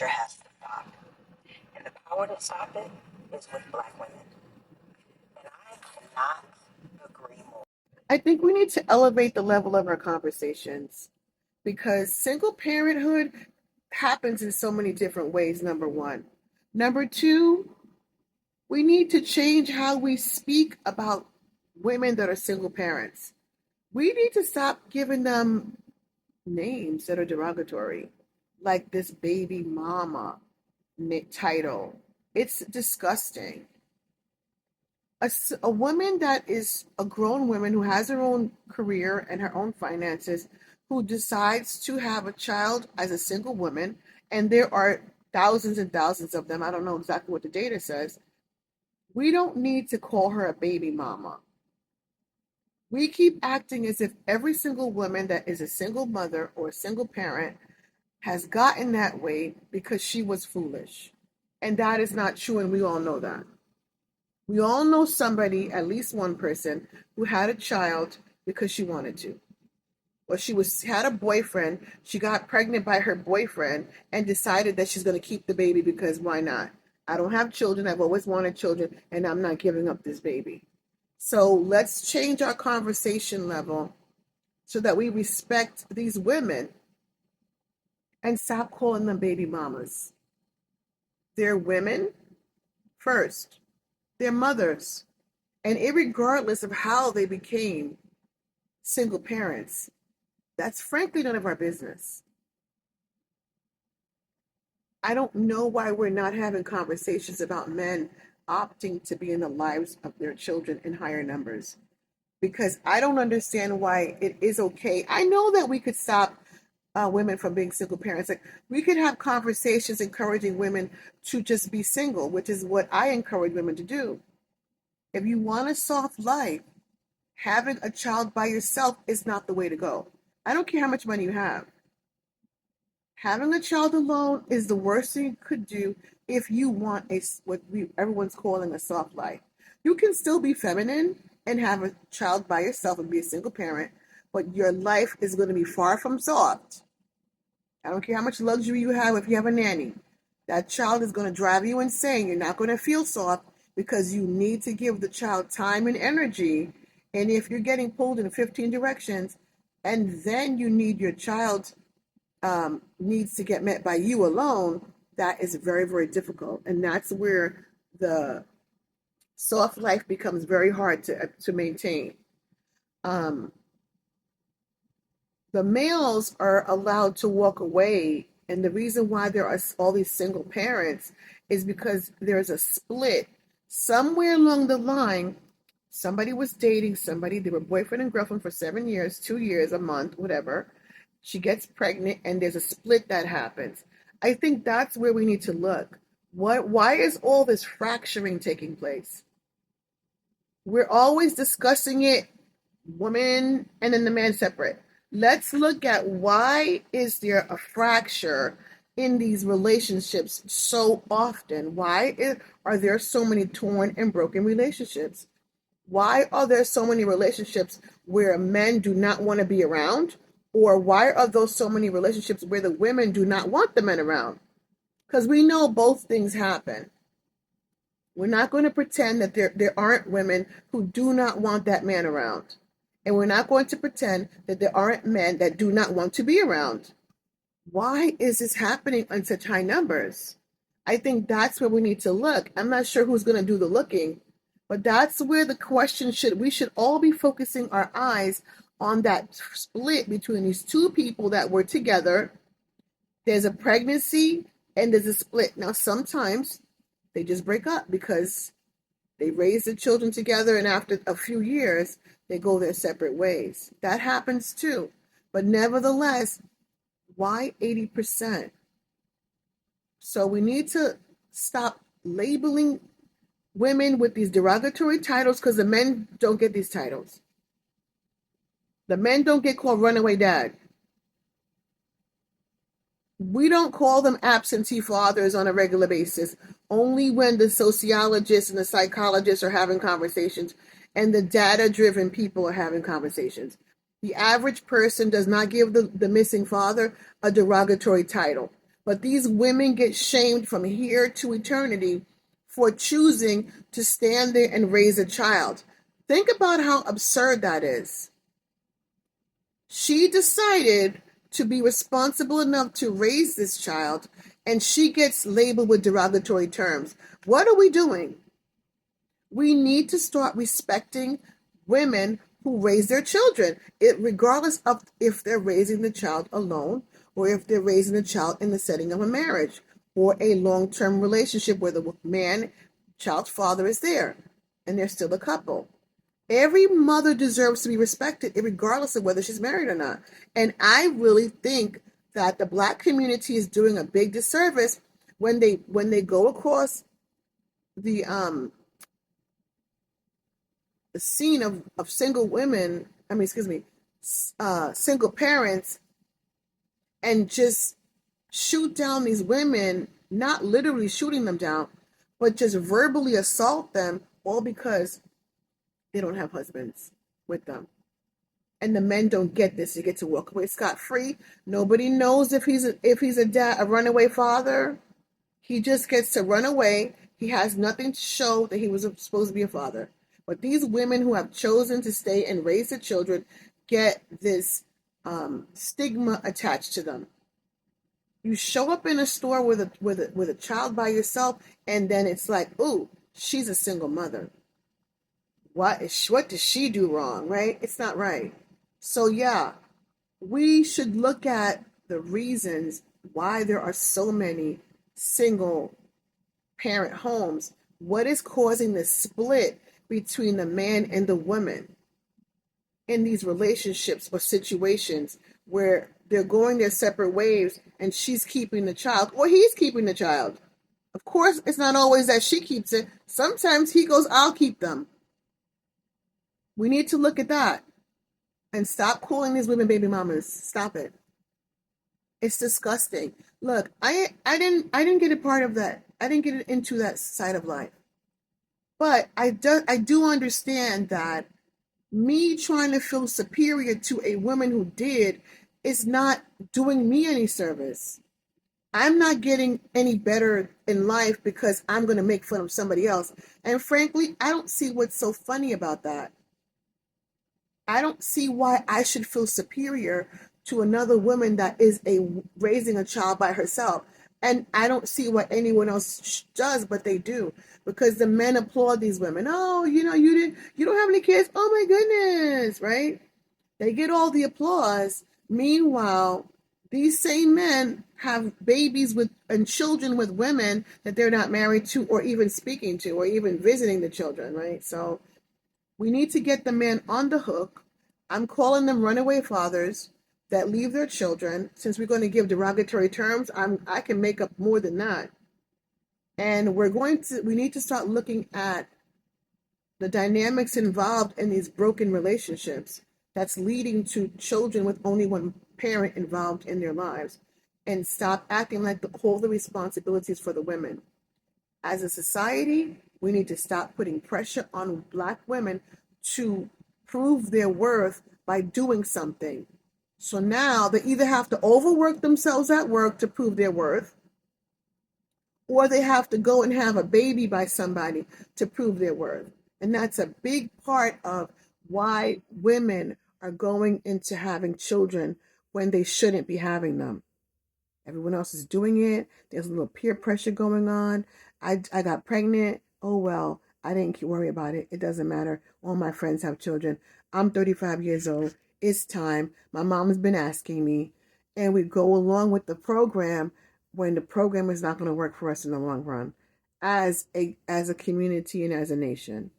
has to stop. And the power to stop it is with black women. And I cannot agree more. I think we need to elevate the level of our conversations because single parenthood happens in so many different ways, number one. Number two, we need to change how we speak about women that are single parents. We need to stop giving them names that are derogatory, like this baby mama title. It's disgusting. A woman that is a grown woman who has her own career and her own finances, who decides to have a child as a single woman, and there are thousands and thousands of them. I don't know exactly what the data says. We don't need to call her a baby mama. We keep acting as if every single woman that is a single mother or a single parent has gotten that way because she was foolish. And that is not true, and we all know that. We all know somebody, at least one person, who had a child because she wanted to. Or she had a boyfriend, she got pregnant by her boyfriend and decided that she's going to keep the baby because why not? I don't have children, I've always wanted children, and I'm not giving up this baby. So let's change our conversation level so that we respect these women and stop calling them baby mamas. They're women first. They're mothers. And regardless of how they became single parents, that's frankly none of our business. I don't know why we're not having conversations about men opting to be in the lives of their children in higher numbers. Because I don't understand why it is okay. I know that we could stop women from being single parents. Like we could have conversations encouraging women to just be single, which is what I encourage women to do. If you want a soft life, having a child by yourself is not the way to go. I don't care how much money you have. Having a child alone is the worst thing you could do if you want everyone's calling a soft life. You can still be feminine and have a child by yourself and be a single parent, but your life is going to be far from soft. I don't care how much luxury you have if you have a nanny. That child is going to drive you insane. You're not going to feel soft because you need to give the child time and energy. And if you're getting pulled in 15 directions and then you need your child needs to get met by you alone, that is very, very difficult. And that's where the soft life becomes very hard to maintain. Um, the males are allowed to walk away. And the reason why there are all these single parents is because there's a split. Somewhere along the line, somebody was dating somebody, they were boyfriend and girlfriend for 7 years, 2 years, a month, whatever. She gets pregnant and there's a split that happens. I think that's where we need to look. Why is all this fracturing taking place? We're always discussing it, woman and then the man separate. Let's look at why is there a fracture in these relationships so often? Are there so many torn and broken relationships? Why are there so many relationships where men do not want to be around? Or why are those so many relationships where the women do not want the men around? Because we know both things happen. We're not going to pretend that there aren't women who do not want that man around. And we're not going to pretend that there aren't men that do not want to be around. Why is this happening in such high numbers? I think that's where we need to look. I'm not sure who's going to do the looking, but that's where the question we should all be focusing our eyes on that split between these two people that were together. There's a pregnancy and there's a split. Now, sometimes they just break up because they raise the children together and after a few years, they go their separate ways. That happens too. But nevertheless, why 80%? So we need to stop labeling women with these derogatory titles because the men don't get these titles. The men don't get called runaway dad. We don't call them absentee fathers on a regular basis, only when the sociologists and the psychologists are having conversations and the data-driven people are having conversations. The average person does not give the missing father a derogatory title. But these women get shamed from here to eternity for choosing to stand there and raise a child. Think about how absurd that is. She decided to be responsible enough to raise this child, and she gets labeled with derogatory terms. What are we doing? We need to start respecting women who raise their children, regardless of if they're raising the child alone or if they're raising the child in the setting of a marriage or a long-term relationship where the man, child's father, is there and they're still a couple. Every mother deserves to be respected, regardless of whether she's married or not. And I really think that the Black community is doing a big disservice when they go across the scene of single women. I mean, excuse me, single parents, and just shoot down these women, not literally shooting them down, but just verbally assault them, all because they don't have husbands with them. And the men don't get this. You get to walk away scot free. Nobody knows if he's a dad, a runaway father. He just gets to run away. He has nothing to show that he was supposed to be a father. But these women who have chosen to stay and raise their children get this stigma attached to them. You show up in a store with a child by yourself, and then it's like, ooh, she's a single mother. What does she do wrong, right? It's not right. So yeah, we should look at the reasons why there are so many single parent homes. What is causing the split between the man and the woman in these relationships or situations where they're going their separate ways and she's keeping the child or he's keeping the child? Of course, it's not always that she keeps it. Sometimes he goes, I'll keep them. We need to look at that and stop calling these women baby mamas. Stop it. It's disgusting. Look, I didn't get a part of that. I didn't get into that side of life. But I do understand that me trying to feel superior to a woman who did is not doing me any service. I'm not getting any better in life because I'm going to make fun of somebody else. And frankly, I don't see what's so funny about that. I don't see why I should feel superior to another woman that is raising a child by herself. And I don't see what anyone else does, but they do, because the men applaud these women. Oh, you don't have any kids. Oh my goodness, right? They get all the applause. Meanwhile, these same men have babies with and children with women that they're not married to or even speaking to or even visiting the children, right? So we need to get the men on the hook. I'm calling them runaway fathers that leave their children. Since we're going to give derogatory terms, I can make up more than that. And we need to start looking at the dynamics involved in these broken relationships that's leading to children with only one parent involved in their lives, and stop acting like all the responsibilities for the women. As a society, we need to stop putting pressure on Black women to prove their worth by doing something. So now they either have to overwork themselves at work to prove their worth, or they have to go and have a baby by somebody to prove their worth. And that's a big part of why women are going into having children when they shouldn't be having them. Everyone else is doing it. There's a little peer pressure going on. I got pregnant. Oh, well, I didn't worry about it. It doesn't matter. All my friends have children. I'm 35 years old. It's time. My mom's been asking me. And we go along with the program when the program is not going to work for us in the long run as a community and as a nation.